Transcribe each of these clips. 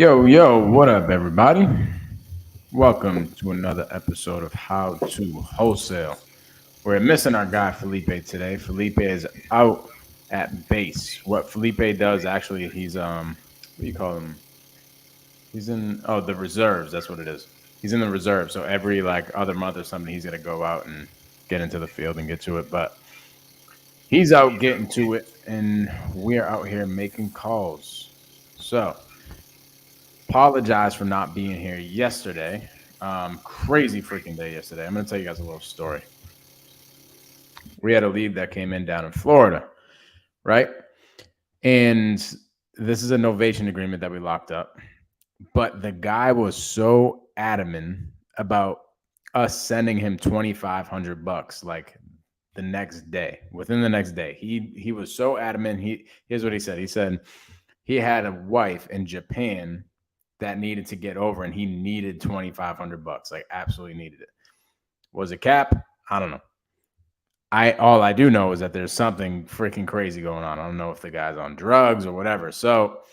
Yo, what up, everybody? Welcome to another episode of How to Wholesale. We're missing our guy Felipe today. Felipe is out at base. What Felipe does actually, he's what do you call him? He's in the reserves. That's what it is. He's in the reserve. So every like other month or something, he's gonna go out and get into the field and get to it. But he's out getting to it, and we're out here making calls. So apologize for not being here yesterday. Crazy freaking day yesterday. I'm going to tell you guys a little story. We had a lead that came in down in Florida, right? And this is a novation agreement that we locked up. But the guy was so adamant about us sending him $2,500 like the next day, within the next day. He was so adamant. Here's what he said. He said he had a wife in Japan that needed to get over, and he needed $2,500, like absolutely needed it. Was it cap? I don't know. All I do know is that there's something freaking crazy going on. I don't know if the guy's on drugs or whatever. So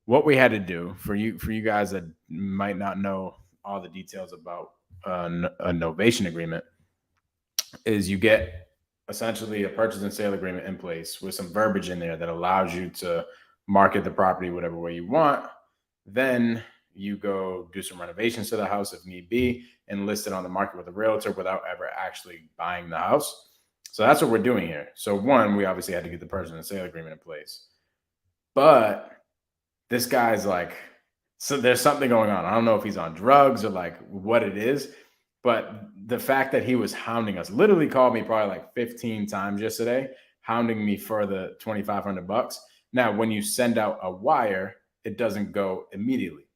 what we had to do for you guys that might not know all the details about a novation agreement is you get essentially a purchase and sale agreement in place with some verbiage in there that allows you to market the property whatever way you want. Then you go do some renovations to the house if need be and list it on the market with a realtor without ever actually buying the house. So that's what we're doing here. So one, we obviously had to get the purchase and sale agreement in place. But this guy's like, so there's something going on. I don't know if he's on drugs or like what it is, but the fact that he was hounding us, literally called me probably like 15 times yesterday, hounding me for the $2,500. Now, when you send out a wire, it doesn't go immediately.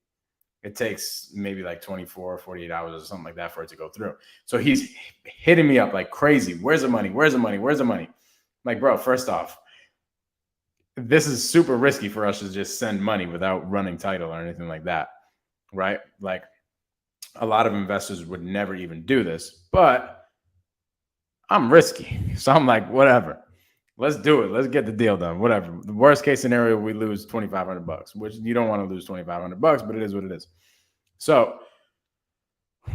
It takes maybe like 24 or 48 hours or something like that for it to go through. So he's hitting me up like crazy. Where's the money? Where's the money? Where's the money? I'm like, bro, first off, this is super risky for us to just send money without running title or anything like that, right? Like a lot of investors would never even do this, but I'm risky. So I'm like, whatever. Let's do it. Let's get the deal done. Whatever. The worst case scenario, we lose $2,500, which you don't want to lose $2,500, but it is what it is. So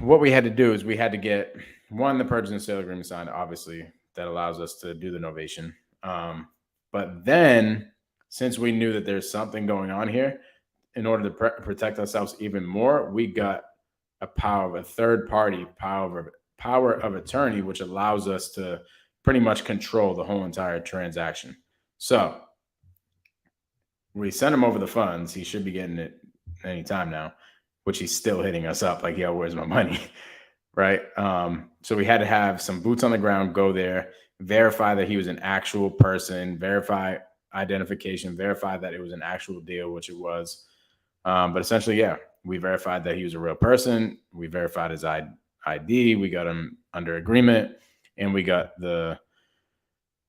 what we had to do is we had to get the purchase and sale agreement signed, obviously, that allows us to do the novation. But then since we knew that there's something going on here, in order to protect ourselves even more, we got a third party power of attorney, which allows us to pretty much control the whole entire transaction. So we sent him over the funds. He should be getting it anytime now, which he's still hitting us up like, yo, where's my money? Right. So we had to have some boots on the ground, go there, verify that he was an actual person, verify identification, verify that it was an actual deal, which it was. But essentially, yeah, we verified that he was a real person. We verified his ID. We got him under agreement, and we got the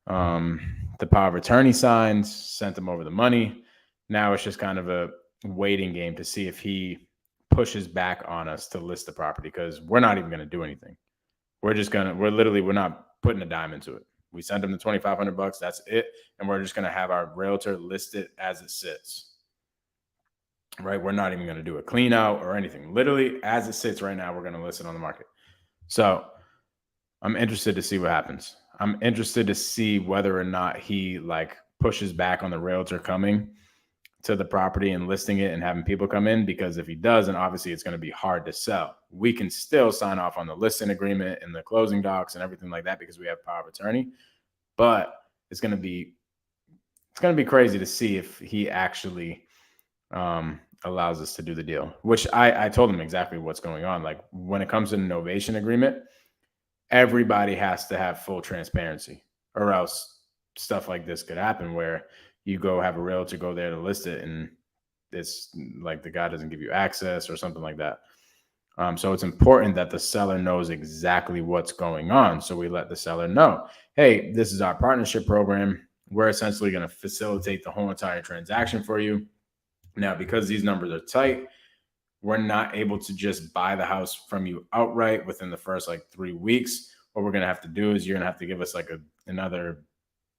power of attorney signed, sent him over the money. Now it's just kind of a waiting game to see if he pushes back on us to list the property, because we're not even going to do anything. We're not putting a dime into it. We sent him the $2,500. That's it. And we're just going to have our realtor list it as it sits. Right. We're not even going to do a clean out or anything. Literally as it sits right now, we're going to list it on the market. So I'm interested to see what happens. I'm interested to see whether or not he like pushes back on the realtor coming to the property and listing it and having people come in, because if he does, then obviously it's going to be hard to sell. We can still sign off on the listing agreement and the closing docs and everything like that because we have power of attorney, but it's going to be crazy to see if he actually allows us to do the deal, which I told him exactly what's going on. Like when it comes to an novation agreement, everybody has to have full transparency, or else stuff like this could happen where you go have a realtor go there to list it and it's like the guy doesn't give you access or something like that. So it's important that the seller knows exactly what's going on. So we let the seller know, hey, this is our partnership program. We're essentially going to facilitate the whole entire transaction for you. Now, because these numbers are tight, we're not able to just buy the house from you outright within the first like 3 weeks. What we're going to have to do is you're going to have to give us like another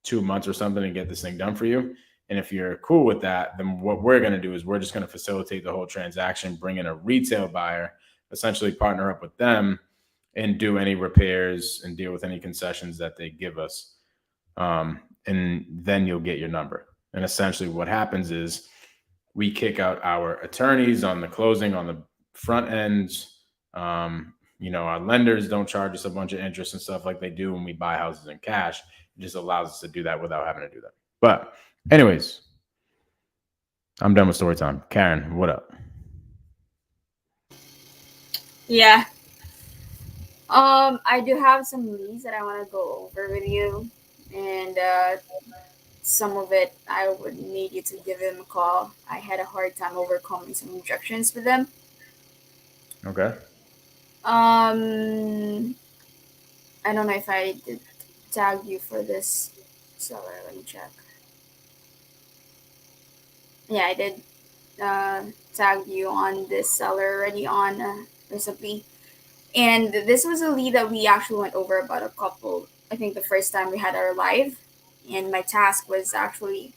2 months or something to get this thing done for you. And if you're cool with that, then what we're going to do is we're just going to facilitate the whole transaction, bring in a retail buyer, essentially partner up with them and do any repairs and deal with any concessions that they give us. And then you'll get your number. And essentially what happens is we kick out our attorneys on the closing on the front ends. Our lenders don't charge us a bunch of interest and stuff like they do when we buy houses in cash. It just allows us to do that without having to do that. But anyways, I'm done with story time. Karen, what up? Yeah. I do have some leads that I want to go over with you, and some of it I would need you to give them a call. I had a hard time overcoming some objections with them. Okay. I don't know if I did tag you for this seller. Let me check. Yeah, I did tag you on this seller already on recently. And this was a lead that we actually went over about a couple, I think the first time we had our live. And my task was actually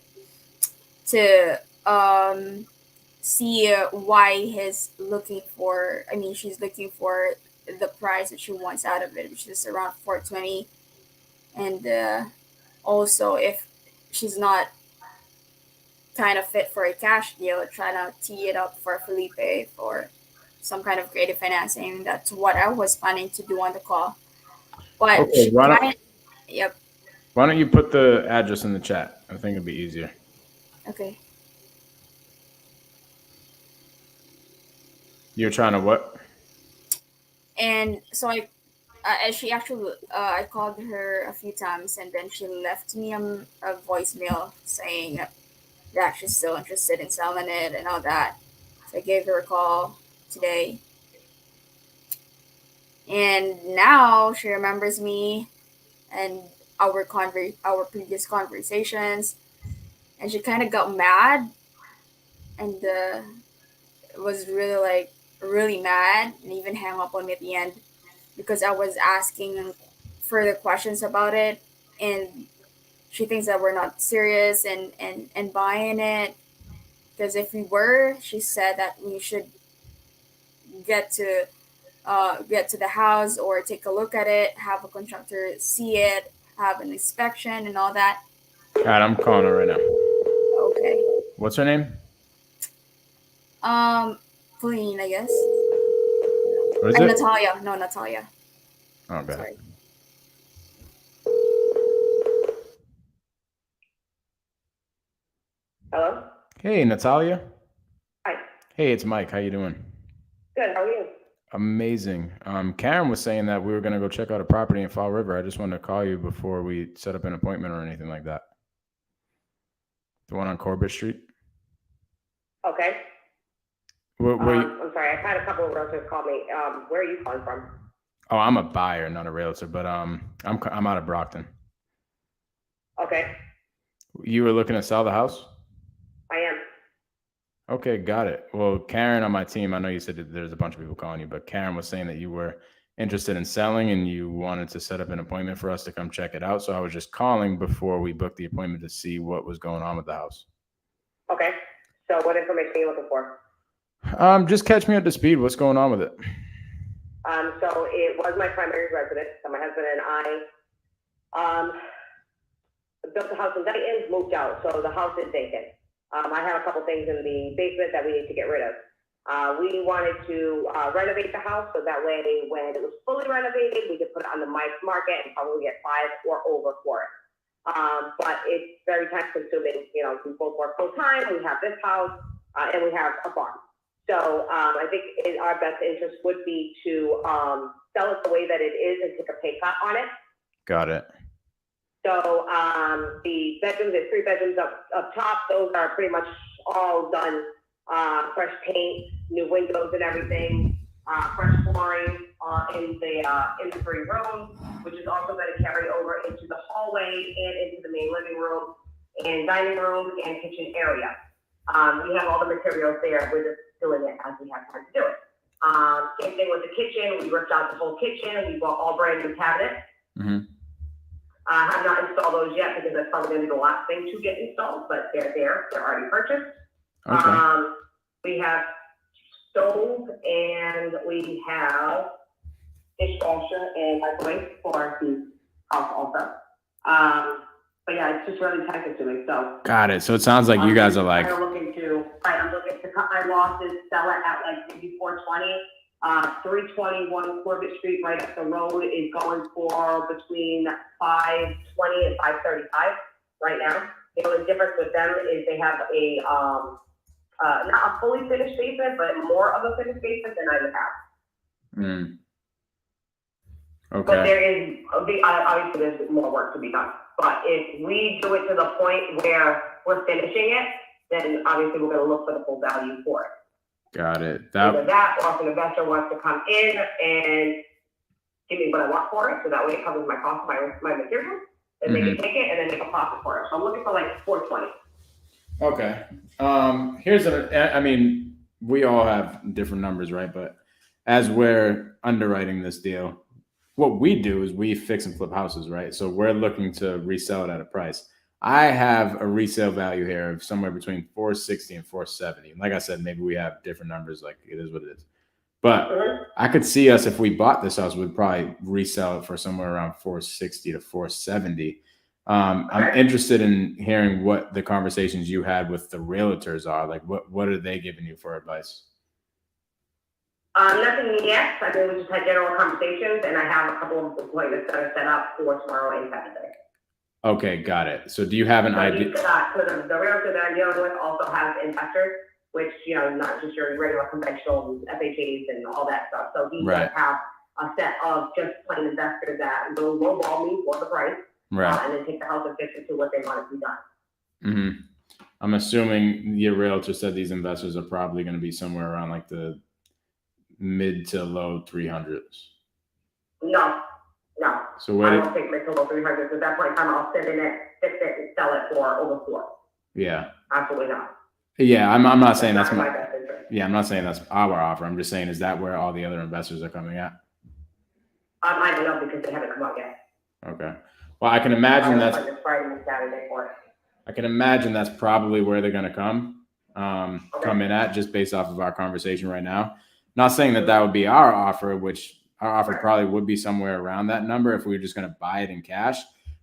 to see why she's looking for the price that she wants out of it, which is around 420. And also, if she's not kind of fit for a cash deal, trying to tee it up for Felipe for some kind of creative financing. That's what I was planning to do on the call. But Okay. she kind yep, Why don't you put the address in the chat? I think it'd be easier. okay. You're trying to what? And so she actually, I called her a few times and then she left me a voicemail saying that she's still interested in selling it and all that. So I gave her a call today. And now she remembers me and our previous conversations, and she kind of got mad and was really really mad and even hung up on me at the end because I was asking further questions about it, and she thinks that we're not serious and buying it, because if we were, she said that we should get to get to the house or take a look at it, have a contractor see it, have an inspection and all that. All right, I'm calling her right now. Okay. What's her name? Um, Pauline, I guess. What is I'm it? Natalia. No, Natalia. Okay. Sorry. Hello? Hey, Natalia. Hi. Hey, it's Mike. How you doing? Good. How are you? Amazing. Karen was saying that we were gonna go check out a property in Fall River. I just wanted to call you before we set up an appointment or anything like that. The one on Corbett Street. Okay. Where you? I'm sorry. I've had a couple of realtors call me. Where are you calling from? Oh, I'm a buyer, not a realtor, but I'm out of Brockton. Okay. You were looking to sell the house? I am. Okay, got it. Well, Karen on my team, I know you said that there's a bunch of people calling you, but Karen was saying that you were interested in selling and you wanted to set up an appointment for us to come check it out. So I was just calling before we booked the appointment to see what was going on with the house. Okay. So what information are you looking for? Just catch me up to speed. What's going on with it? So it was my primary residence. So my husband and I built the house in Dayton, moved out. So the house is vacant. I have a couple things in the basement that we need to get rid of. We wanted to renovate the house so that way when it was fully renovated, we could put it on the market and probably get 5 or over for it. But it's very time consuming. You know, we both work full time. We have this house and we have a farm. So I think our best interest would be to sell it the way that it is and take a pay cut on it. Got it. So the bedrooms, there's 3 bedrooms up top. Those are pretty much all done. Fresh paint, new windows and everything. Fresh flooring in the 3 rooms, which is also going to carry over into the hallway and into the main living room and dining room and kitchen area. We have all the materials there. We're just doing it as we have time to do it. Same thing with the kitchen. We ripped out the whole kitchen. We bought all brand new cabinets. Mm-hmm. I have not installed those yet because that's probably going to be the last thing to get installed, but they're there. They're already purchased. Okay. We have stove and we have dishwasher and microwave for the house also. But yeah, it's just really time consuming. So Got it. So it sounds like you guys are like, I'm looking to cut my losses, sell it at like maybe 420. 321 Corbett Street, right up the road, is going for between 520 and 535 right now. The only difference with them is they have a not a fully finished basement, but more of a finished basement than I would have. Okay. But there is obviously there's more work to be done. But if we do it to the point where we're finishing it, then obviously we're going to look for the full value for it. Got it. Either that, or if an investor wants to come in and give me what I want for it, so that way it covers my cost, my materials, and they can take it and then make a profit for it. So I'm looking for like 420. Okay. I mean, we all have different numbers, right? But as we're underwriting this deal, what we do is we fix and flip houses, right? So we're looking to resell it at a price. I have a resale value here of somewhere between 460 and 470. And like I said, maybe we have different numbers, like it is what it is. But I could see us, if we bought this house, we'd probably resell it for somewhere around 460 to 470. I'm interested in hearing what the conversations you had with the realtors are. Like, what are they giving you for advice? Nothing yet. I mean, we just had general conversations, and I have a couple of appointments that are set up for tomorrow and Saturday. Okay, got it. So do you have an idea? So the realtor that I'm dealing with also has investors, which, not just your regular conventional FHAs and all that stuff. So he does have a set of just plain investors that will lowball me for the price, and then take the house and fix it to what they want it to be done. I'm assuming your realtor said these investors are probably going to be somewhere around like the mid to low 300s. No. So I don't think mid to low 300s. At that point in time, I'll sit in it, fix it, and sell it for over 4. Yeah. Absolutely not. Yeah, I'm not saying that's my best interest. Yeah, I'm not saying that's our offer. I'm just saying, is that where all the other investors are coming at? I don't know because they haven't come out yet. Okay. Well, I can imagine that's Friday and Saturday for it. I can imagine that's probably where they're going to come in at, just based off of our conversation right now. Not saying that would be our offer, which our offer probably would be somewhere around that number if we were just going to buy it in cash.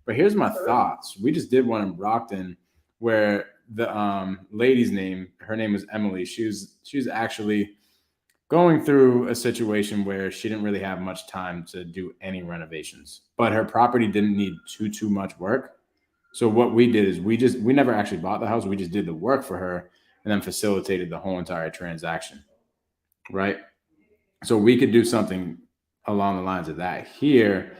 But here's my thoughts. We just did one in Brockton where the lady's her name was Emily. She was actually going through a situation where she didn't really have much time to do any renovations, but her property didn't need too much work. So what we did is we never actually bought the house. We just did the work for her and then facilitated the whole entire transaction. Right. So we could do something along the lines of that here.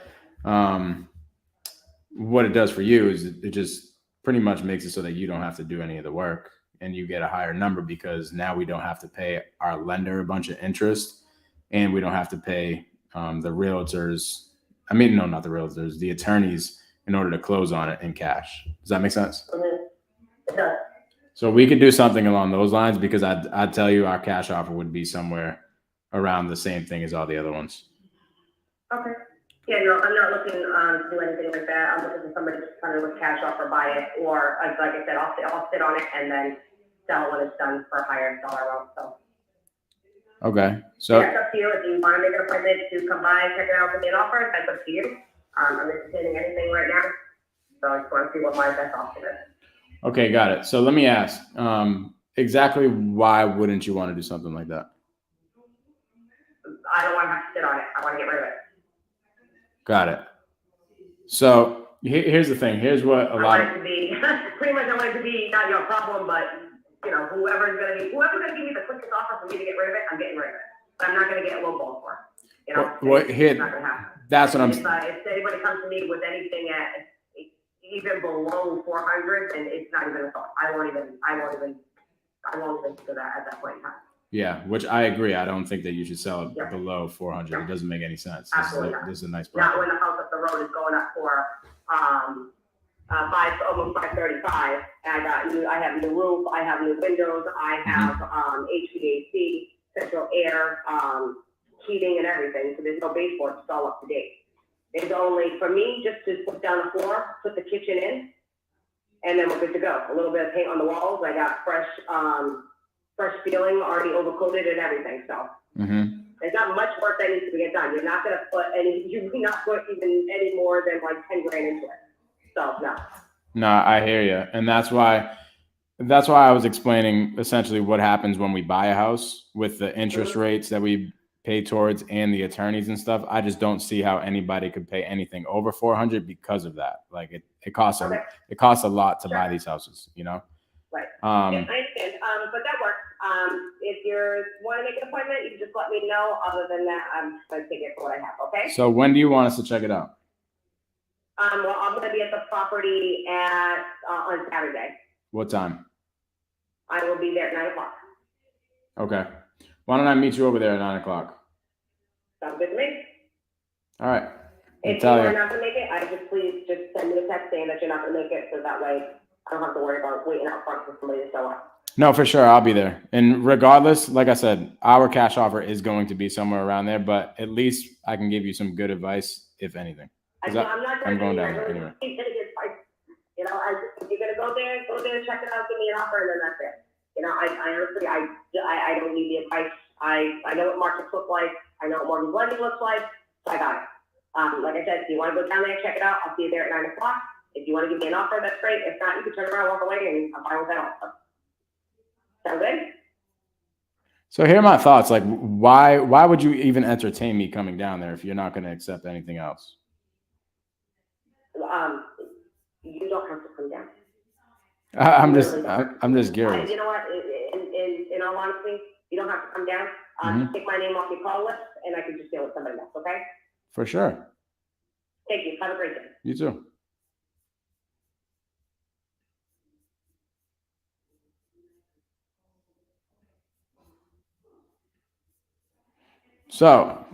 What it does for you is it just pretty much makes it so that you don't have to do any of the work and you get a higher number, because now we don't have to pay our lender a bunch of interest, and we don't have to pay the realtors. I mean, no, not the realtors, the attorneys, in order to close on it in cash. Does that make sense? Yeah. So we could do something along those lines, because I'd tell you our cash offer would be somewhere around the same thing as all the other ones. Okay. Yeah, no, I'm not looking to do anything like that. I'm looking for somebody to just kind of with cash offer, buy it, or like I said, I'll sit on it and then sell when it's done for a higher dollar amount. So. Okay. So yeah, it's up to you. If you want to make an appointment to come by, check it out, give me an offer, that's up to you. I'm entertaining anything right now, so I just want to see what my best option is. Okay, got it. So let me ask, exactly why wouldn't you want to do something like that? I don't want to have to sit on it. I want to get rid of it. Got it. So here's the thing. Here's what pretty much I want it to be not your problem, but whoever's gonna give me the quickest offer for me to get rid of it, I'm getting rid of it. But I'm not gonna get lowball for it. It's not gonna happen. That's what I'm. If anybody comes to me with anything at even below 400, then it's not even a thought. I won't even do that at that point in time. Yeah, which I agree. I don't think that you should sell it below 400. It doesn't make any sense. This is a nice property. Not when the house up the road is going up for almost 535. And I have new roof, I have new windows, I have HVAC, central air, heating, and everything. So there's no baseboard. It's all up to date. is only, for me, just to put down the floor, put the kitchen in, and then we're good to go. A little bit of paint on the walls. I got fresh ceiling already overcoated and everything. So there's not much work that needs to get done. You're not going to put even any more than like 10 grand into it. So no. No, I hear you, and that's why I was explaining essentially what happens when we buy a house with the interest rates that we pay towards and the attorneys and stuff. I just don't see how anybody could pay anything over 400 because of that. Like it costs a lot to buy these houses, you know. Right. I understand. But that works. If you want to make an appointment, you can just let me know. Other than that, I'm going to take it for what I have. Okay. So when do you want us to check it out? Well, I'm going to be at the property on Saturday. What time? I will be there at 9 o'clock. Okay. Why don't I meet you over there at 9 o'clock? Sounds good to me. All right. If you are not going to make it, please send me a text saying that you're not going to make it, so that way I don't have to worry about waiting out front for somebody to show up. No, for sure. I'll be there. And regardless, like I said, our cash offer is going to be somewhere around there, but at least I can give you some good advice, if anything. I'm going down there anyway. You know, if you're going to go there, check it out, give me an offer, and then that's it. You know, I honestly, I don't need the advice. I know what markets look like. I know what mortgage lending looks like. So I got it. Like I said, if you want to go down there, check it out. I'll see you there at 9 o'clock. If you want to give me an offer, that's great. If not, you can turn around, walk away, and I'm fine with that also. Sound good? So here are my thoughts. Like, why would you even entertain me coming down there if you're not going to accept anything else? You don't have to come down. I'm just curious. You know what? In all honesty, you don't have to come down. Just take my name off your call list, and I can just deal with somebody else. Okay? For sure. Thank you. Have a great day. You too. So,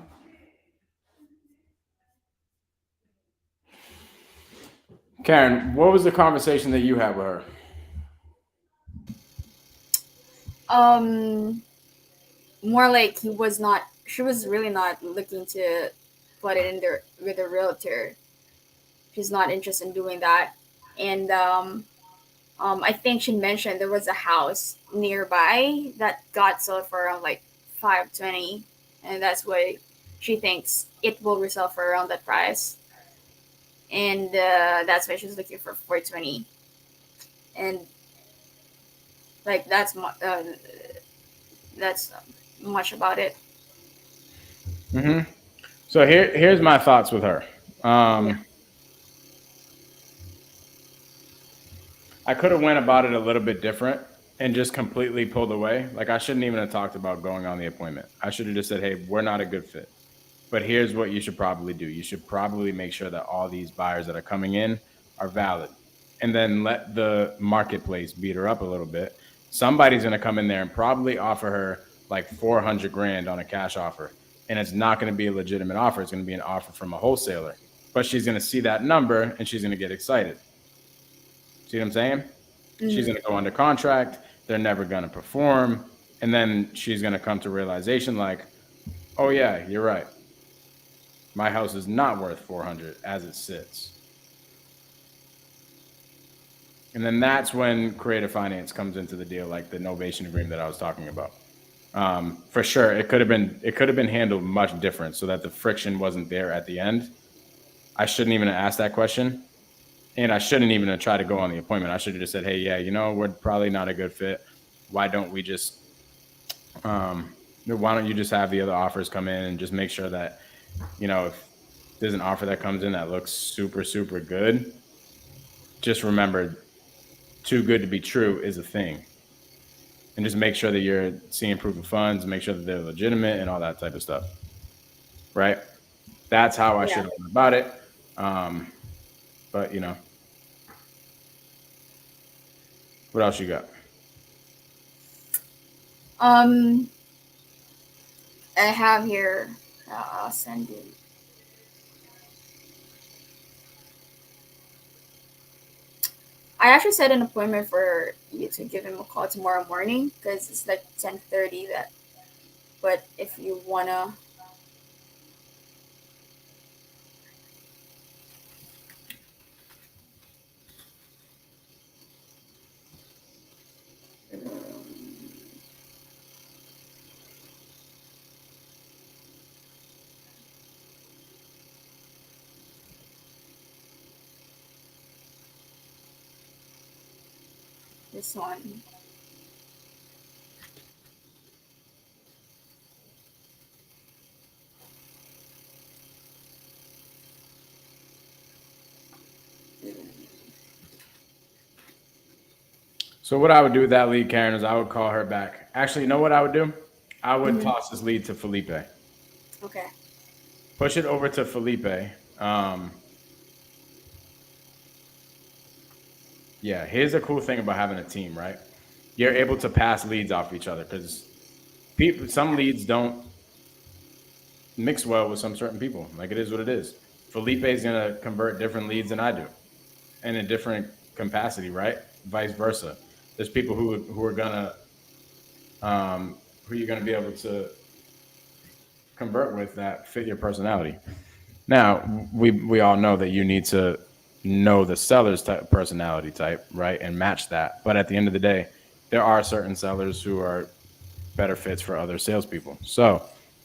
Karen, what was the conversation that you had with her? More like she was really not looking to put it in there with a realtor. She's not interested in doing that. And I think she mentioned there was a house nearby that got sold for around like 520, and that's why she thinks it will resell for around that price. And that's why she's looking for 420. And like that's much about it. So here's my thoughts with her. I could have went about it a little bit different and just completely pulled away. Like, I shouldn't even have talked about going on the appointment. I should have just said, hey, we're not a good fit. But here's what you should probably do. You should probably make sure that all these buyers that are coming in are valid. And then let the marketplace beat her up a little bit. Somebody's going to come in there and probably offer her like 400 grand on a cash offer. And it's not going to be a legitimate offer. It's going to be an offer from a wholesaler. But she's going to see that number and she's going to get excited. See what I'm saying? She's going to go under contract. They're never going to perform. And then she's going to come to realization like, oh, yeah, you're right. My house is not worth 400 as it sits. And then that's when creative finance comes into the deal, like the novation agreement that I was talking about. For sure, it could have been handled much different so that the friction wasn't there at the end. I shouldn't even have asked that question. And I shouldn't even have tried to go on the appointment. I should have just said, hey, yeah, we're probably not a good fit. Why don't we just, why don't you just have the other offers come in and just make sure that, if there's an offer that comes in that looks super, super good, just remember too good to be true is a thing. And just make sure that you're seeing proof of funds, make sure that they're legitimate and all that type of stuff. Right? That's how I should have gone about it. But, what else you got? I have here, I'll send you. I actually set an appointment for you to give him a call tomorrow morning because it's like 10:30 that. But if you wanna, This one. So what I would do with that lead, Karen, is I would call her back. Actually, you know what I would do? I would Mm-hmm. toss this lead to Felipe. Okay. Push it over to Felipe. Um, yeah, here's a cool thing about having a team, right? You're able to pass leads off each other because people, some Yeah. leads don't mix well with some certain people. Like it is what it is. Felipe is gonna convert different leads than I do, in a different capacity, right? Vice versa. There's people who are gonna who you're gonna be able to convert with that fit your personality. Now, we all know that you need to know the seller's type personality type, right, and match that. But at the end of the day, there are certain sellers who are better fits for other salespeople. So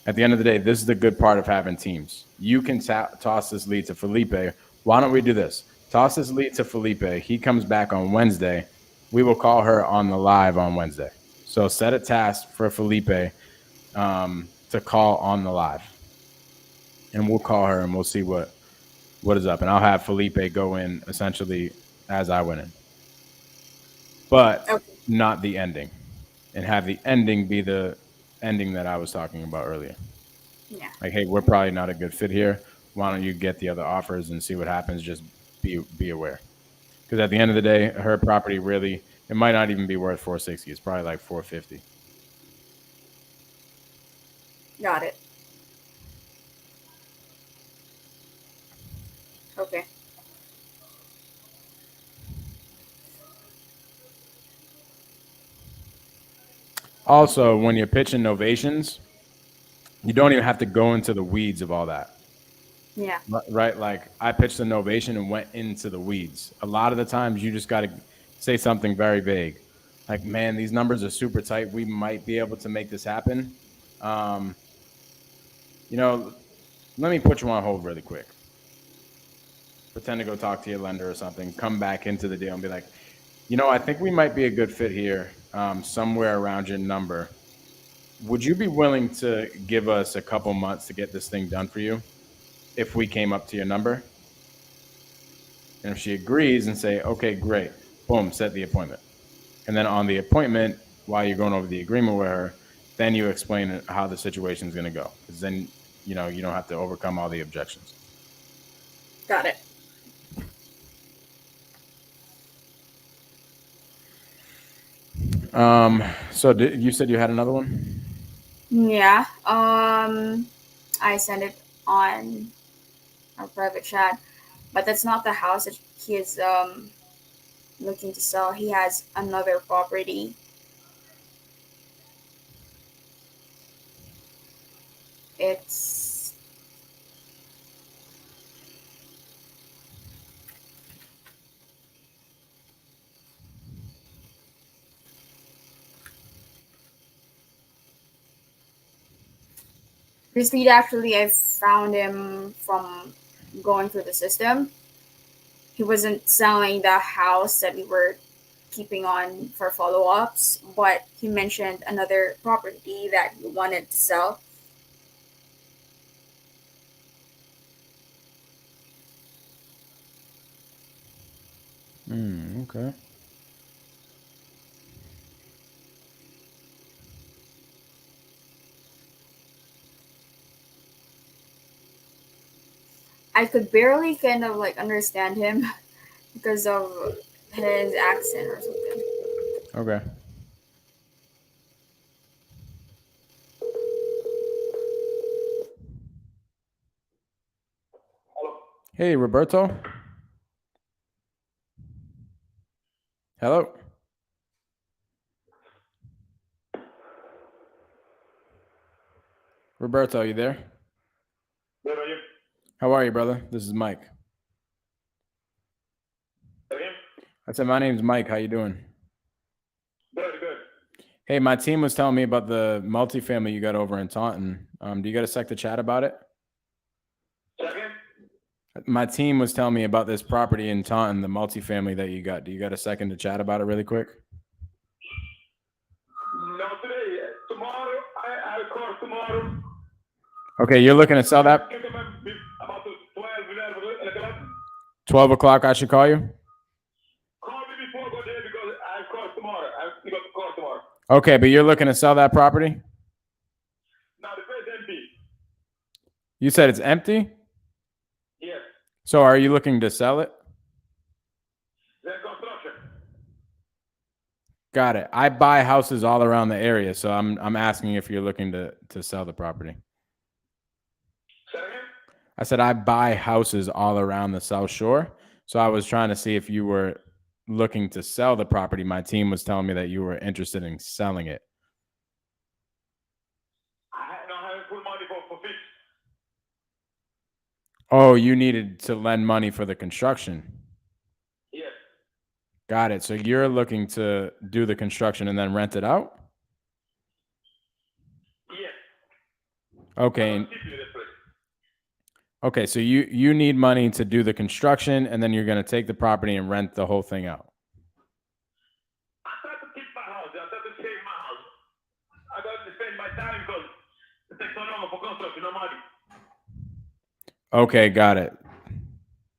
at the end of the day, this is the good part of having teams. You can toss this lead to Felipe. Why don't we do this? Toss this lead to Felipe. He comes back on Wednesday. We will call her on the live on Wednesday. So set a task for Felipe to call on the live, and we'll call her and we'll see what is up. And I'll have Felipe go in essentially as I went in, but Okay. not the ending, and have the ending be the ending that I was talking about earlier. Yeah. Like, hey, we're probably not a good fit here. Why don't you get the other offers and see what happens? Just be aware, because at the end of the day, her property really it might not even be worth 460. It's probably like 450. Got it. Okay. Also, when you're pitching novations, you don't even have to go into the weeds of all that. Yeah. Right? Like I pitched a novation and went into the weeds. A lot of the times you just got to say something very vague. Like, man, these numbers are super tight. We might be able to make this happen. Um, you know, let me put you on hold really quick. Pretend to go talk to your lender or something. Come back into the deal and be like, I think we might be a good fit here, somewhere around your number. Would you be willing to give us a couple months to get this thing done for you if we came up to your number? And if she agrees and say, okay, great, boom, set the appointment. And then on the appointment, while you're going over the agreement with her, then you explain how the situation is going to go. Because then, you don't have to overcome all the objections. Got it. So you said you had another one? Yeah. I sent it on our private chat, but that's not the house that he is looking to sell. He has another property. It's this lead actually I found him from going through the system. He wasn't selling the house that we were keeping on for follow ups, but he mentioned another property that he wanted to sell. Okay. I could barely kind of like understand him because of his accent or something. Okay. Hey, Roberto. Hello. Roberto, you there? Good, are you? How are you, brother? This is Mike. Bien? I said, my name's Mike. How you doing? Good, good. Hey, my team was telling me about the multifamily you got over in Taunton. Do you got a sec to chat about it? Second? My team was telling me about this property in Taunton, the multifamily that you got. Do you got a second to chat about it really quick? tomorrow. Okay, you're looking to sell that About 12, 12 o'clock. I should call you. Call me before I go there because I call tomorrow. I pick up the call tomorrow. Okay, but you're looking to sell that property? Now the place is empty. You said it's empty? Yes. So are you looking to sell it? There's construction. Got it. I buy houses all around the area, so I'm asking if you're looking to sell the property. Say again? I said I buy houses all around the South Shore, so I was trying to see if you were looking to sell the property. My team was telling me that you were interested in selling it. I don't have full money for fix. Oh, you needed to lend money for the construction. Yes. Got it. So you're looking to do the construction and then rent it out? Yes. Okay. I'll keep you this place. Okay, so you need money to do the construction, and then you're going to take the property and rent the whole thing out. I try to keep my house. I try to save my house. I got to spend my time because it takes so long for construction, no money. Okay, got it.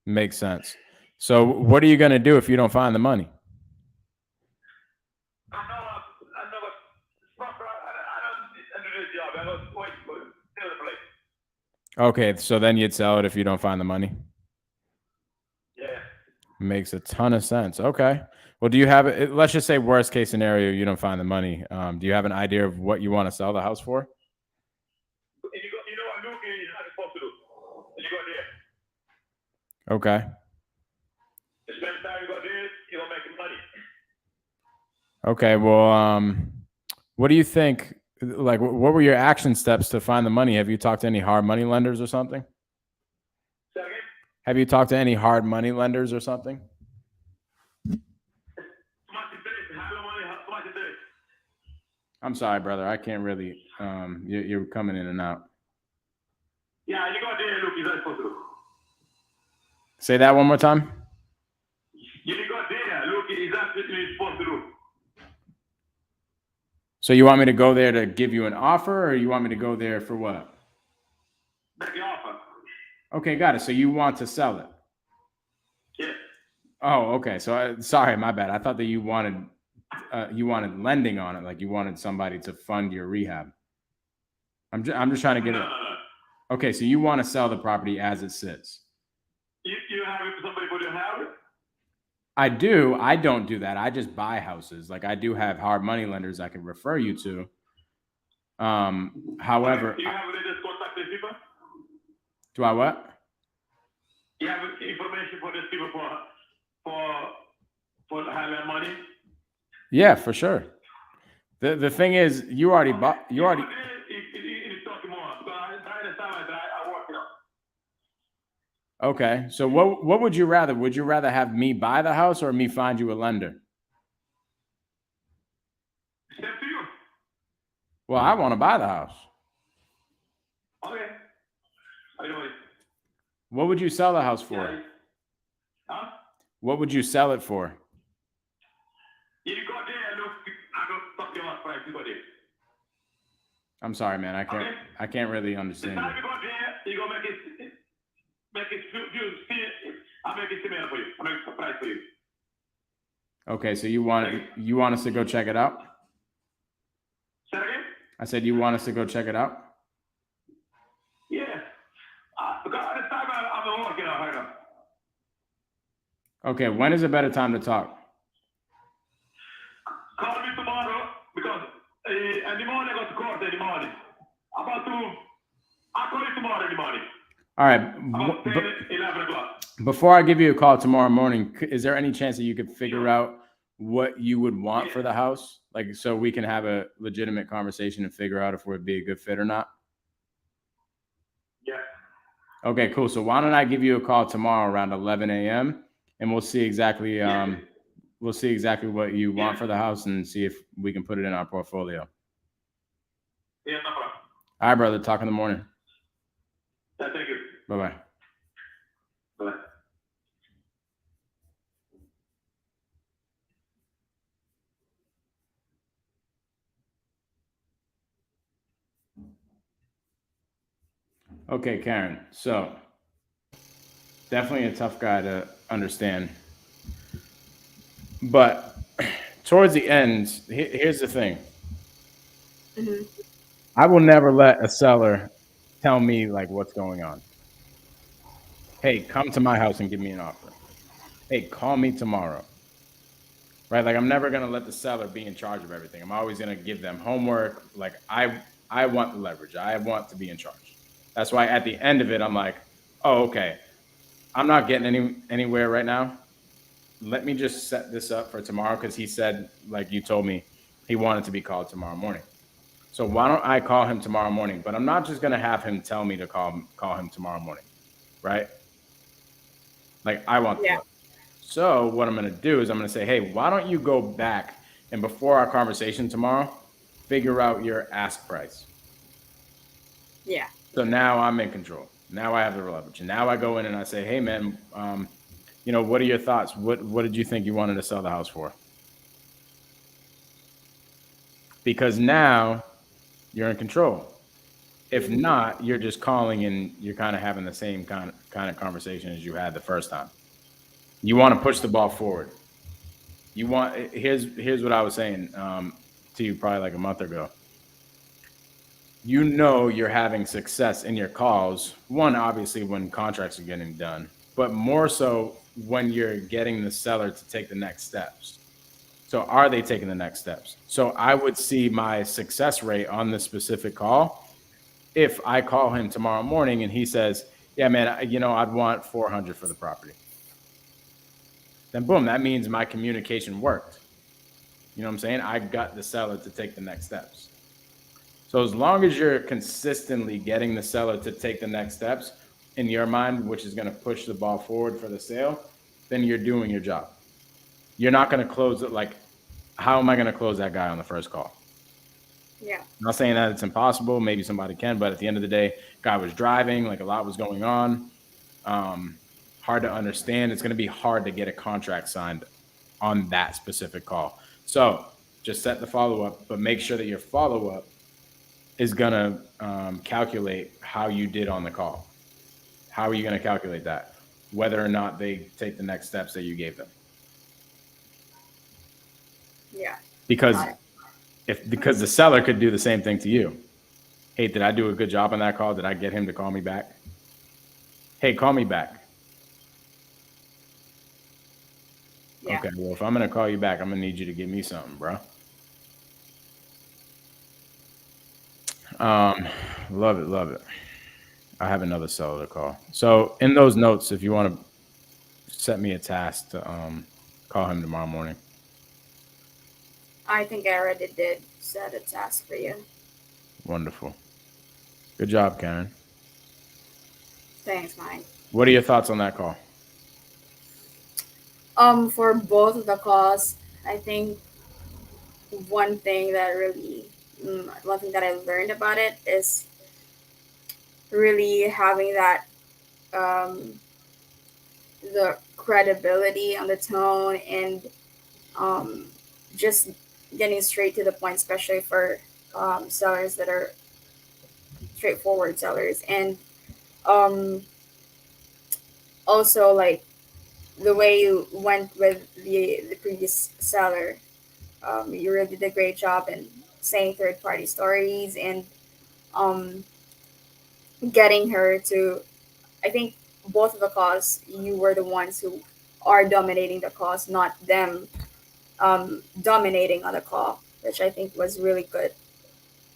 Makes sense. So what are you going to do if you don't find the money? I know proper. I don't do this job. I don't wait for the place. Okay, so then you'd sell it if you don't find the money? Yeah. Makes a ton of sense. Okay. Well, do you have it? Let's just say worst case scenario, you don't find the money. Do you have an idea of what you want to sell the house for? And you know what Luke is not supposed to do. And you go there. Okay. You spend time, you go there, you're going to make money. Okay. Well, what do you think? Like, what were your action steps to find the money? Have you talked to any hard money lenders or something? Say again? Have you talked to any hard money lenders or something? Too much interest. How much money? Too much interest. I'm sorry, brother. I can't really. You're coming in and out. Yeah, you go there, Luke is not supposed to do. Say that one more time. You go there, Luke is not supposed to do. So you want me to go there to give you an offer, or you want me to go there for what? Make the offer. Okay, got it. So you want to sell it? Yes. Oh, okay. So sorry, my bad. I thought that you wanted lending on it, like you wanted somebody to fund your rehab. I'm just trying to get it. No. Okay, so you want to sell the property as it sits. You have it for somebody who don't have it? I do. I don't do that. I just buy houses. Like I do have hard money lenders I can refer you to. However, You have just contact these people? do I what? You have information for these people for having money? Yeah, for sure. The thing is, you already bought. You already. It's talking more. So I understand that I work it out. Okay. So what would you rather? Would you rather have me buy the house or me find you a lender? It's up to you. Well, I want to buy the house. Okay. I know it. What would you sell the house for? Yeah. Huh? What would you sell it for? You go there, look, I don't talk about price, you go there. I'm sorry, man. I can't really The understand time you. you go there, you go make it see, I'll make it similar for you. I'll make a price for you. Okay, so you want us to go check it out? Say that again? I said you want us to go check it out? Yeah. Because at the time I'm working out right now. Okay, when is a better time to talk? Call me tomorrow because in the morning I go to court in the morning. I'll call you tomorrow in the morning. All right. About 10, 11 o'clock. Before I give you a call tomorrow morning, is there any chance that you could figure out what you would want for the house? Like, so we can have a legitimate conversation and figure out if we'd be a good fit or not? Yeah. Okay, cool. So why don't I give you a call tomorrow around 11 a.m. and we'll see exactly what you want for the house and see if we can put it in our portfolio. Yeah, no problem. All right, brother. Talk in the morning. Yeah, thank you. Bye-bye. Bye. Okay, Karen. So definitely a tough guy to understand. But towards the end, here's the thing. Mm-hmm. I will never let a seller tell me like what's going on. Hey, come to my house and give me an offer. Hey, call me tomorrow. Right? Like I'm never gonna let the seller be in charge of everything. I'm always gonna give them homework. Like I want the leverage. I want to be in charge. That's why at the end of it, I'm like, oh, okay. I'm not getting anywhere right now. Let me just set this up for tomorrow because he said, like you told me, he wanted to be called tomorrow morning. So why don't I call him tomorrow morning? But I'm not just gonna have him tell me to call him tomorrow morning, right? Like I want the Yeah. leverage. So what I'm gonna do is I'm gonna say, hey, why don't you go back and before our conversation tomorrow, figure out your ask price. Yeah. So now I'm in control. Now I have the leverage, and now I go in and I say, hey man, what are your thoughts? What did you think you wanted to sell the house for? Because now you're in control. If Mm-hmm. not, you're just calling and you're kind of having the same kind of conversation as you had the first time. You want to push the ball forward. You want here's what I was saying to you probably like a month ago. You know you're having success in your calls. One, obviously, when contracts are getting done, but more so when you're getting the seller to take the next steps. So, are they taking the next steps? So, I would see my success rate on this specific call if I call him tomorrow morning and he says, "Yeah, man, I'd want 400 for the property." Then, boom, that means my communication worked. You know what I'm saying? I got the seller to take the next steps. So as long as you're consistently getting the seller to take the next steps in your mind, which is going to push the ball forward for the sale, then you're doing your job. You're not going to close it like, how am I going to close that guy on the first call? Yeah. I'm not saying that it's impossible. Maybe somebody can, but at the end of the day, guy was driving, like a lot was going on. Um, Hard to understand. It's going to be hard to get a contract signed on that specific call. So just set the follow up, but make sure that your follow up is going to calculate how you did on the call. How are you going to calculate that? Whether or not they take the next steps that you gave them. Yeah. Because Got it. because the seller could do the same thing to you. Hey, did I do a good job on that call? Did I get him to call me back? Hey, call me back. Yeah. Okay, well, if I'm going to call you back, I'm going to need you to give me something, bro. Um, Love it, love it. I have another seller to call. So in those notes, if you want to set me a task to call him tomorrow morning. I think I already did set a task for you. Wonderful. Good job, Karen. Thanks, Mike. What are your thoughts on that call? For both of the calls, I think one thing that really, one thing that I learned about it is really having that, um, the credibility on the tone and um, just getting straight to the point, especially for sellers that are straightforward sellers. And um, also, like, the way you went with the previous seller, you really did a great job in saying third party stories and um, getting her to, I think both of the calls, you were the ones who are dominating the calls, not them dominating on the call, which I think was really good.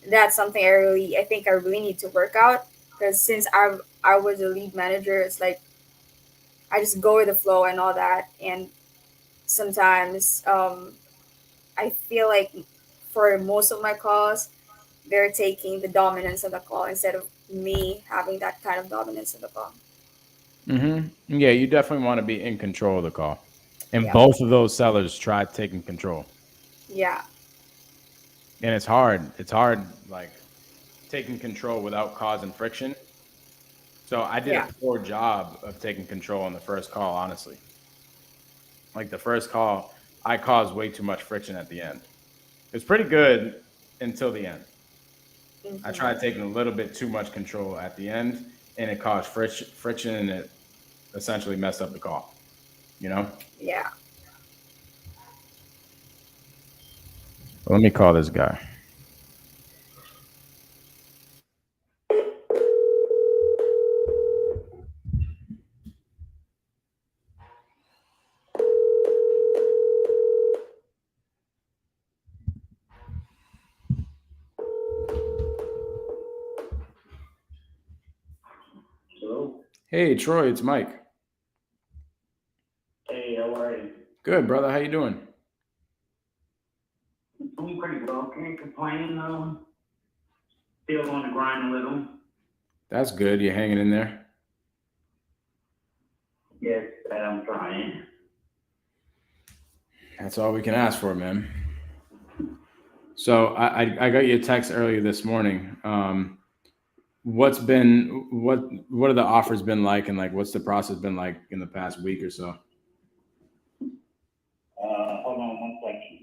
That's something I think I really need to work out because since I was a lead manager, it's like I just go with the flow and all that, and sometimes I feel like for most of my calls, they're taking the dominance of the call instead of me having that kind of dominance of the call. Yeah, you definitely want to be in control of the call. And Yeah, both of those sellers tried taking control. yeah, And it's hard. It's hard, like taking control without causing friction. So I did a yeah, poor job of taking control on the first call, honestly. Like the first call, I caused way too much friction at the end. It's pretty good until the end. I hmm, tried taking a little bit too much control at the end, and it caused friction, and it essentially messed up the call. You know. Yeah. Let me call this guy. Hello. Hey, Troy, it's Mike. Hey, how are you? Good, brother. How you doing? Doing pretty well. Can't complain. Still on the grind a little. That's good. You hanging in there? Yes, I'm trying. That's all we can ask for, man. So I got you a text earlier this morning. What are the offers been like, and like what's the process been like in the past week or so? Hold on 1 second.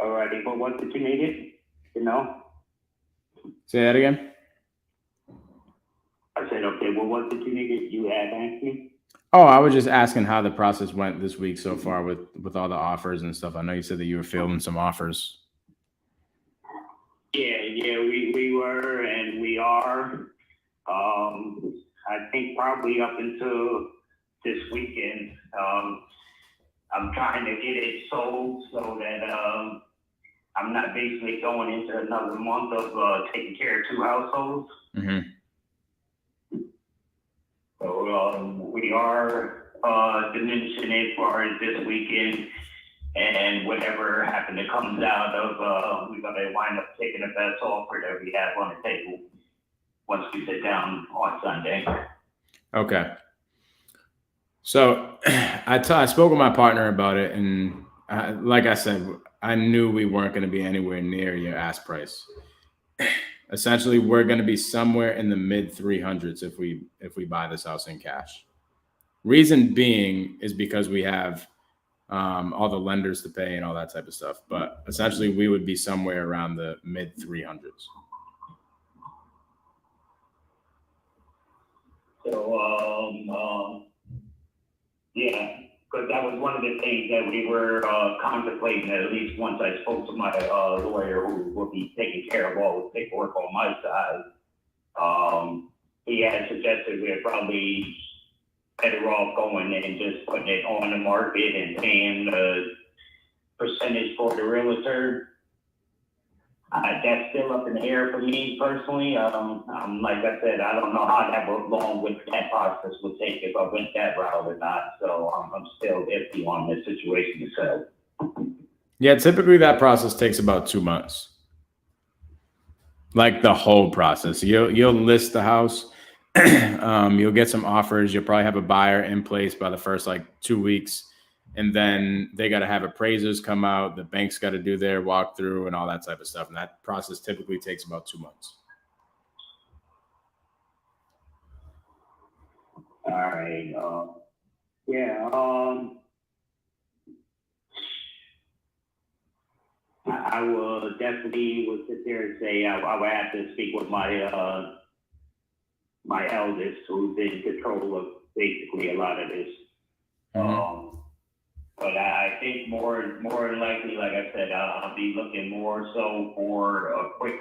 Alrighty, but what did you need it? You know? Say that again. I said, okay, well, what did you need it? You had asked me? Oh, I was just asking how the process went this week so far with all the offers and stuff. I know you said that you were fielding some offers. Yeah, we were and we are. I think probably up until this weekend. I'm trying to get it sold so that I'm not basically going into another month of taking care of two households. Mm-hmm. So we are diminishing it for this weekend, and whatever happened to comes out of, we're gonna wind up taking the best offer that we have on the table once we sit down on Sunday. Okay. So I spoke with my partner about it, and like I said, I knew we weren't going to be anywhere near your ask price. Essentially, we're going to be somewhere in the mid 300s if we buy this house in cash. Reason being is because we have all the lenders to pay and all that type of stuff. But essentially, we would be somewhere around the mid 300s. So, yeah, because that was one of the things that we were contemplating, at least once I spoke to my lawyer who will be taking care of all the paperwork on my side. He had suggested we're probably better off going and just putting it on the market and paying the percentage for the realtor. That's still up in the air for me personally. Like I said, I don't know how long with that process would take if I went that route or not. So I'm still iffy on this situation itself. Yeah, typically that process takes about 2 months. Like the whole process. You'll list the house. You'll get some offers. You'll probably have a buyer in place by the first like 2 weeks. And then they got to have appraisers come out. The bank's got to do their walkthrough and all that type of stuff. And that process typically takes about 2 months. All right. Yeah. I will definitely would sit there and say I would have to speak with my my eldest, who's in control of basically a lot of this. Mm-hmm. But I think more likely, like I said, I'll be looking more so for a quick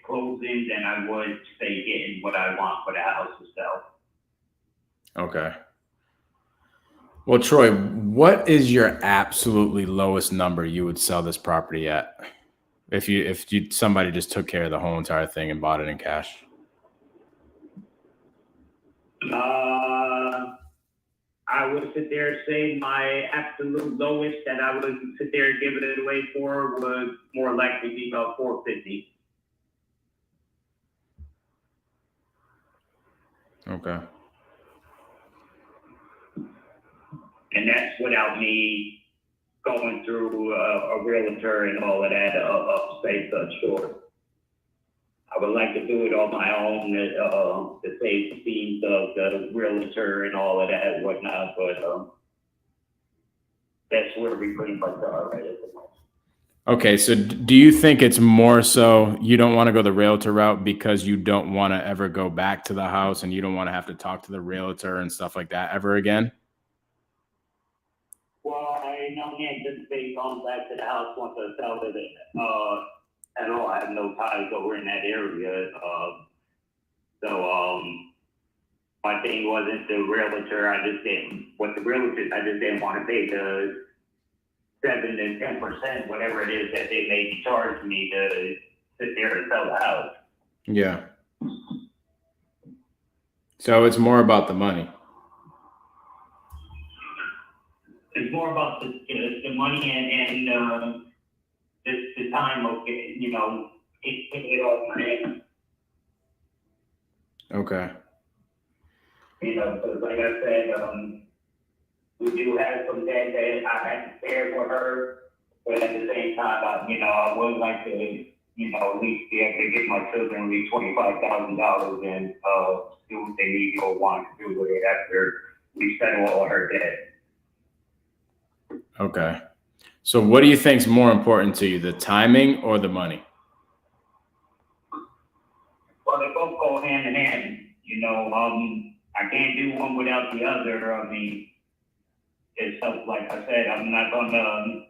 closing than I would say getting what I want for the house itself. Okay. Well, Troy, what is your absolutely lowest number you would sell this property at if somebody just took care of the whole entire thing and bought it in cash? I would sit there and say my absolute lowest that I would sit there and give it away for would more likely be about $450. Okay. And that's without me going through a realtor and all of that upstate short. I would like to do it on my own to save the fees of the realtor and all of that and whatnot, but that's where we pretty much are right at the moment. Okay, so do you think it's more so you don't want to go the realtor route because you don't want to ever go back to the house and you don't want to have to talk to the realtor and stuff like that ever again? Well, I don't anticipate going back to the house once I sell it, at all. I have no ties over in that area, so, my thing wasn't the realtor, I just didn't want to pay the 7 to 10%, whatever it is that they may charge me to sit there and sell the house. Yeah. So it's more about the money. It's more about the money and the time of taking it off my hands. Okay. Because like I said, we do have some debt that I had to bear for her, but at the same time, I would like to, at least be able to give my children at least $25,000 and do what they need or want to do with it after we settle all her debt. Okay. So what do you think is more important to you, the timing or the money? Well, they both go hand in hand. I can't do one without the other. I mean, it's like I said, I'm not gonna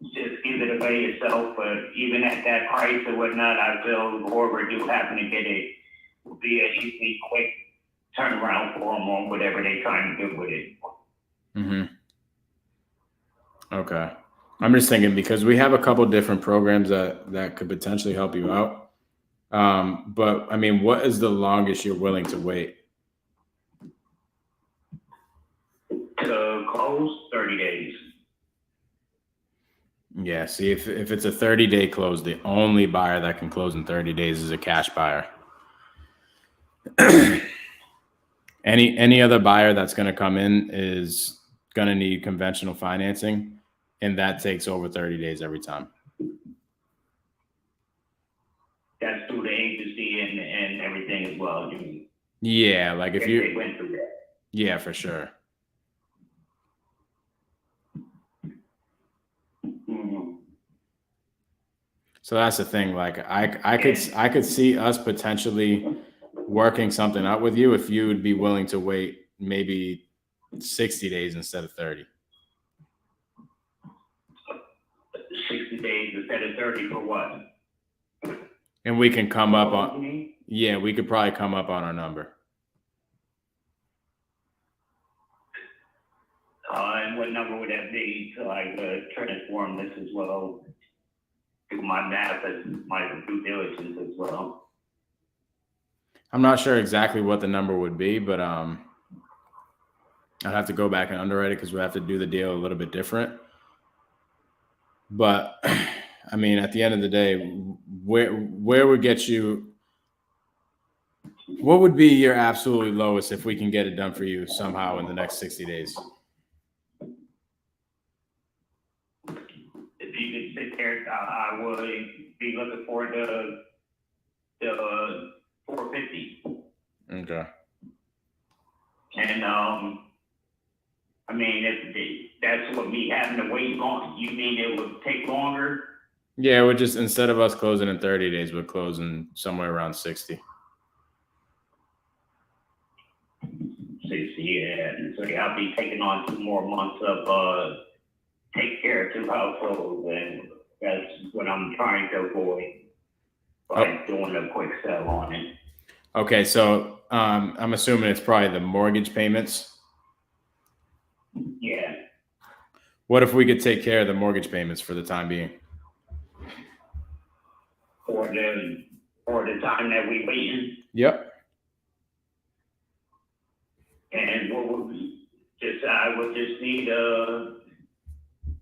just give it away yourself, but even at that price or whatnot, I feel whoever do happen to get it will be an easy, quick turnaround for them on whatever they're trying to do with it. Mm-hmm. Okay. I'm just thinking because we have a couple different programs that could potentially help you out. But I mean, what is the longest you're willing to wait? To close, 30 days. Yeah. See, if it's a 30-day close, the only buyer that can close in 30 days is a cash buyer. Any other buyer that's going to come in is going to need conventional financing, and that takes over 30 days every time. That's through the agency and everything as well. Yeah, like if they went through that. Yeah, for sure. Mm-hmm. So that's the thing. Like I could see us potentially working something out with you if you would be willing to wait maybe 60 days instead of 30. 60 days instead of 30 for what? And we can come up on, yeah, we could probably come up on our number. And what number would that be to transform this as well? Do my math as my due diligence as well. I'm not sure exactly what the number would be, but I'd have to go back and underwrite it because we have to do the deal a little bit different. But I mean, at the end of the day, where would get you? What would be your absolutely lowest if we can get it done for you somehow in the next 60 days? If you could sit there, I would be looking for the 450. Okay. And I mean, if that's what me having to wait on, you mean it would take longer? Yeah, we're just, instead of us closing in 30 days, we're closing somewhere around 60. 60, yeah. And so I'll be taking on 2 more months of take care of 2 households, and that's what I'm trying to avoid by doing a quick sell on it. Okay, so I'm assuming it's probably the mortgage payments. Yeah. What if we could take care of the mortgage payments for the time being? For the time that we waiting. Yep. And what would be I would just need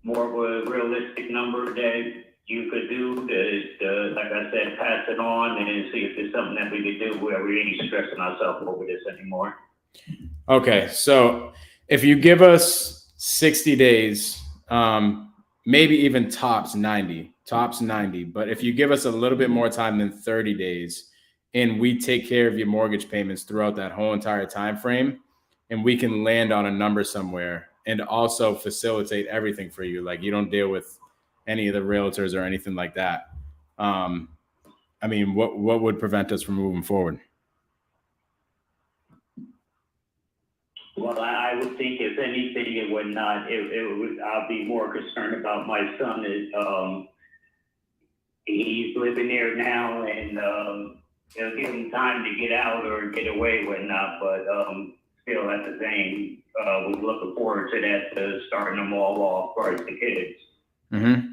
more of a realistic number that you could do to like I said, pass it on and see if there's something that we could do where we ain't stressing ourselves over this anymore. Okay, so if you give us 60 days, maybe even tops 90, but if you give us a little bit more time than 30 days and we take care of your mortgage payments throughout that whole entire time frame, and we can land on a number somewhere and also facilitate everything for you. Like you don't deal with any of the realtors or anything like that. I mean, what would prevent us from moving forward? Well, I would think if anything, it would not, it would, I'll be more concerned about my son is, he's living there now and, it'll give him time to get out or get away whatnot, but, still at the same, was looking forward to that, to starting them all off for the kids. Mm-hmm.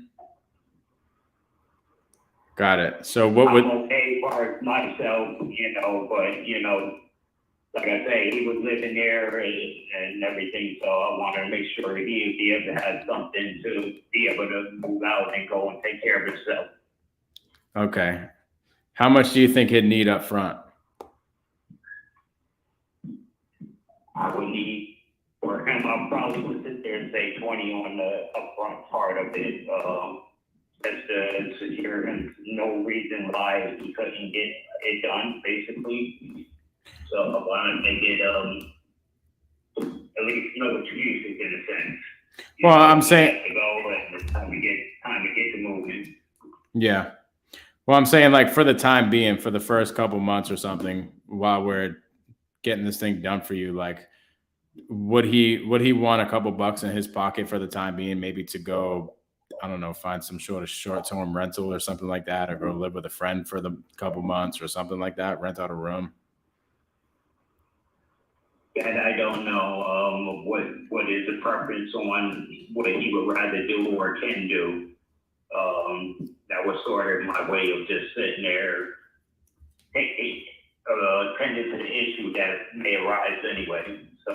Got it. So what would? I'm okay for myself, but, like I say, he was living there and everything, so I wanted to make sure he'd be able to have something to be able to move out and go and take care of himself. Okay. How much do you think he'd need up front? I would need, for him, I probably would sit there and say 20 on the upfront part of it, just to secure him, no reason why he couldn't get it done, basically. So I want to make it, at least no excuses in a sense. Well, I'm saying to go and it's time to get to moving. Yeah. Well, I'm saying like for the time being, for the first couple months or something, while we're getting this thing done for you, like would he want a couple bucks in his pocket for the time being, maybe to go, I don't know, find some short-term rental or something like that, or go live with a friend for the couple months or something like that, rent out a room? And I don't know what is the preference on what he would rather do or can do. That was sort of my way of just sitting there, tending to the issue that may arise anyway. So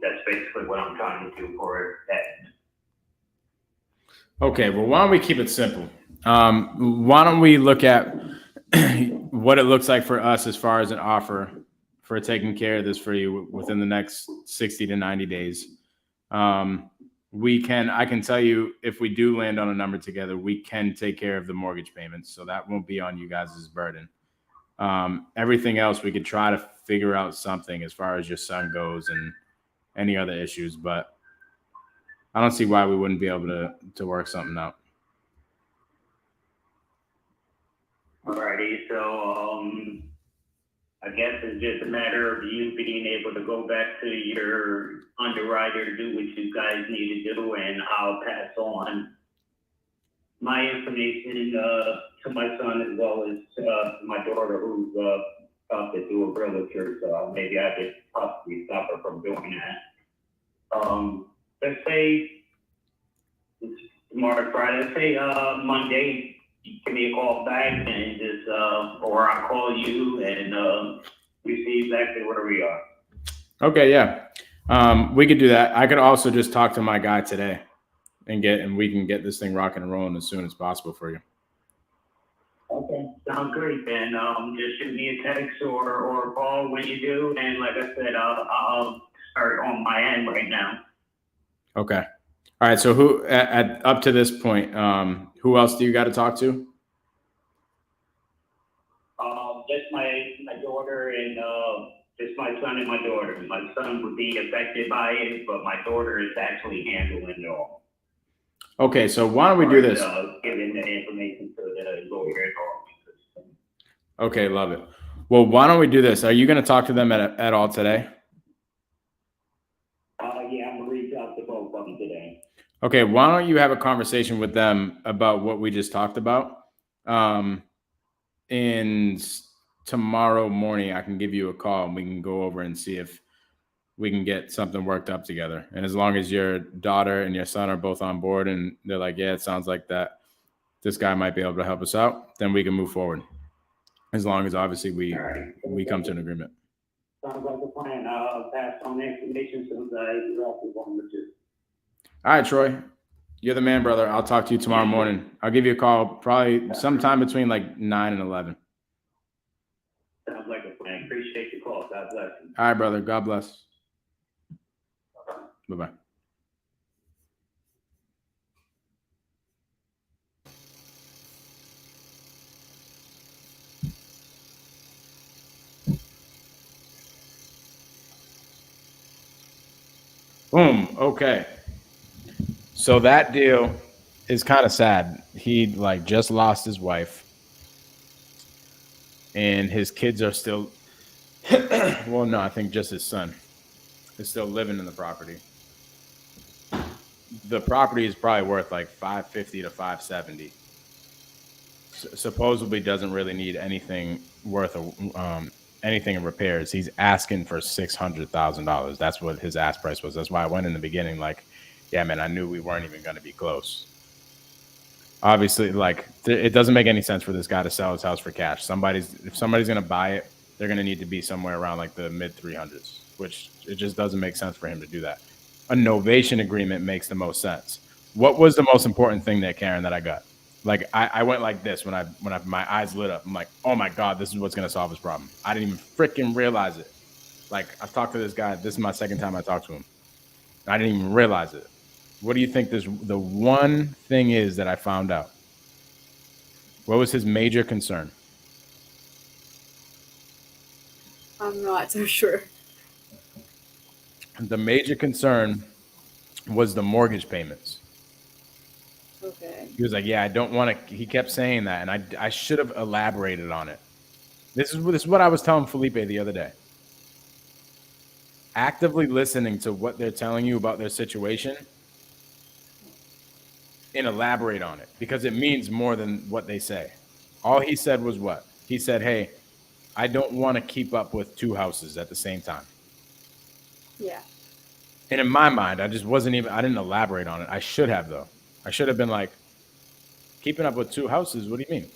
that's basically what I'm trying to do for that. Okay, well, why don't we keep it simple? Why don't we look at what it looks like for us as far as an offer for taking care of this for you within the next 60 to 90 days. I can tell you, if we do land on a number together, we can take care of the mortgage payments. So that won't be on you guys' burden. Everything else, we could try to figure out something as far as your son goes and any other issues, but I don't see why we wouldn't be able to work something out. Alrighty, so I guess it's just a matter of you being able to go back to your underwriter, do what you guys need to do, and I'll pass on my information to my son as well as my daughter, who's about to do a realtor, so maybe I could possibly stop her from doing that. Let's say tomorrow, Friday, let's say Monday, give me a call back and just, or I'll call you and we see exactly where we are. Okay, yeah. We could do that. I could also just talk to my guy today and we can get this thing rocking and rolling as soon as possible for you. Okay, sounds great. Then just shoot me a text or a call when you do, and like I said, I'll start on my end right now. Okay. All right. So who up to this point, who else do you got to talk to? Just my daughter and just my son and my daughter. My son would be affected by it, but my daughter is actually handling it all. Okay, so why don't we do this? Giving the information to the lawyer at all. Okay, love it. Well, why don't we do this? Are you going to talk to them at all today? Yeah, I'm going to reach out to both of them today. Okay, why don't you have a conversation with them about what we just talked about? And tomorrow morning, I can give you a call and we can go over and see if we can get something worked up together. And as long as your daughter and your son are both on board and they're like, yeah, it sounds like that this guy might be able to help us out, then we can move forward. As long as obviously we come to an agreement. Sounds like a plan. I'll pass on the information so that you're off the one with you. All right, Troy. You're the man, brother. I'll talk to you tomorrow morning. I'll give you a call probably sometime between like 9 and 11. Sounds like a plan. Appreciate your call. God bless you. All right, brother. God bless. Bye-bye. Boom. Okay. So that deal is kind of sad. He like just lost his wife, and his kids are still. Well, no, I think just his son is still living in the property. The property is probably worth like 550 to 570. Supposedly doesn't really need anything worth of anything in repairs. He's asking for $600,000. That's what his ask price was. That's why I went in the beginning like, yeah, man, I knew we weren't even going to be close. Obviously, like it doesn't make any sense for this guy to sell his house for cash. If somebody's going to buy it, they're going to need to be somewhere around like the mid 300s, which it just doesn't make sense for him to do that. A novation agreement makes the most sense. What was the most important thing there, Karen, that I got? Like I went like this when my eyes lit up. I'm like, oh my God, this is what's gonna solve his problem. I didn't even freaking realize it. Like I've talked to this guy. This is my second time I talked to him. I didn't even realize it. What do you think the one thing is that I found out? What was his major concern? I'm not so sure. The major concern was the mortgage payments. Okay. He was like, yeah, I don't want to. He kept saying that, and I should have elaborated on it. This is what I was telling Felipe the other day. Actively listening to what they're telling you about their situation and elaborate on it because it means more than what they say. All he said was what? He said, hey, I don't want to keep up with two houses at the same time. Yeah. And in my mind, I didn't elaborate on it. I should have, though. I should have been like, keeping up with two houses, what do you mean?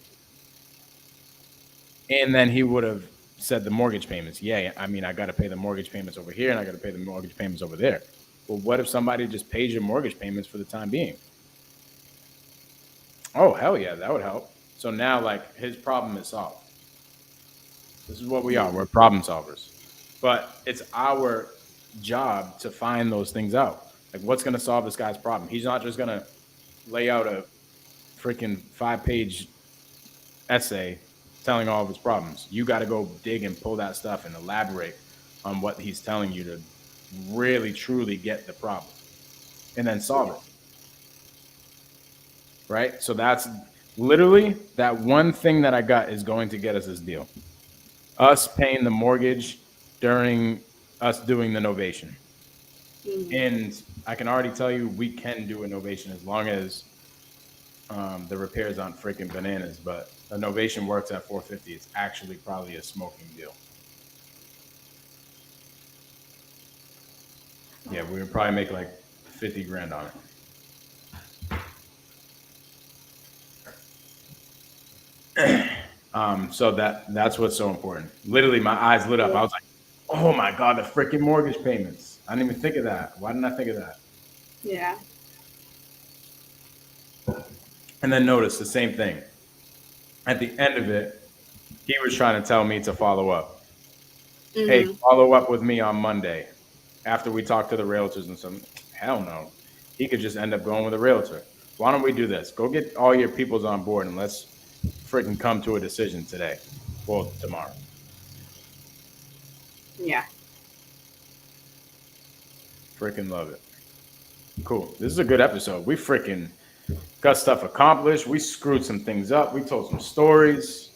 And then he would have said the mortgage payments. Yeah, I mean, I got to pay the mortgage payments over here and I got to pay the mortgage payments over there. Well, what if somebody just pays your mortgage payments for the time being? Oh, hell yeah, that would help. So now, like, his problem is solved. This is what we are. We're problem solvers. But it's our job to find those things out. Like, what's going to solve this guy's problem? He's not just going to lay out a freaking 5-page essay telling all of his problems. You got to go dig and pull that stuff and elaborate on what he's telling you to really, truly get the problem and then solve it. Right? So that's literally that one thing that I got is going to get us this deal. Us paying the mortgage during us doing the novation. And I can already tell you we can do a novation as long as the repairs aren't freaking bananas. But a novation works at $450. It's actually probably a smoking deal. Yeah, we would probably make like 50 grand on it. So that's what's so important. Literally, my eyes lit up. I was like, "Oh my God, the freaking mortgage payments! I didn't even think of that. Why didn't I think of that?" Yeah. And then notice the same thing. At the end of it, he was trying to tell me to follow up. Hey, follow up with me on Monday after we talk to the realtors and some. Hell no. He could just end up going with a realtor. Why don't we do this? Go get all your peoples on board and let's freaking come to a decision today. Well, tomorrow. Yeah. Freaking love it. Cool. This is a good episode. We freaking got stuff accomplished. We screwed some things up. We told some stories.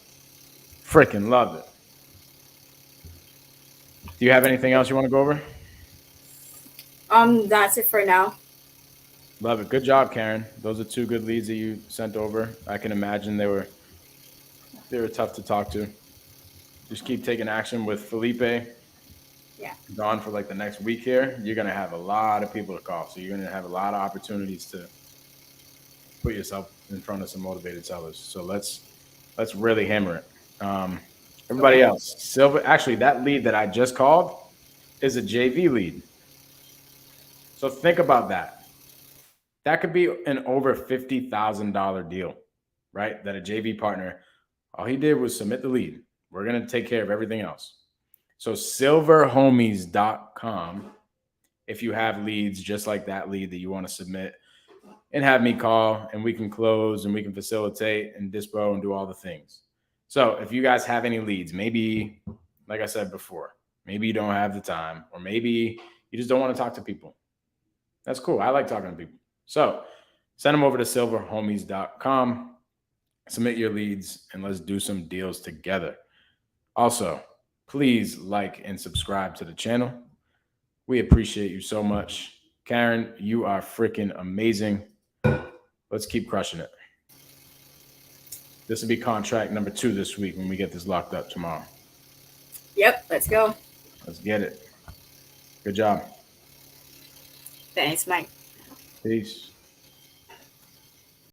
Freaking love it. Do you have anything else you want to go over? That's it for now. Love it. Good job, Karen. Those are two good leads that you sent over. I can imagine they were tough to talk to. Just keep taking action with Felipe. Yeah. Gone for like the next week here. You're gonna have a lot of people to call, so you're gonna have a lot of opportunities to put yourself in front of some motivated sellers. So let's really hammer it. Everybody else, Silver. Actually, that lead that I just called is a JV lead. So think about that. That could be an over $50,000 deal, right? That a JV partner, all he did was submit the lead. We're going to take care of everything else. So silverhomies.com, if you have leads just like that lead that you want to submit and have me call and we can close and we can facilitate and dispo and do all the things. So if you guys have any leads, maybe, like I said before, maybe you don't have the time or maybe you just don't want to talk to people. That's cool. I like talking to people. So Send them over to silverhomies.com. Submit your leads and let's do some deals together. Also, please like and subscribe to the channel. We appreciate you so much. Karen, you are freaking amazing. Let's keep crushing it. This will be contract number 2 this week when we get this locked up tomorrow. Yep, let's go. Let's get it. Good job. Thanks, Mike. Peace.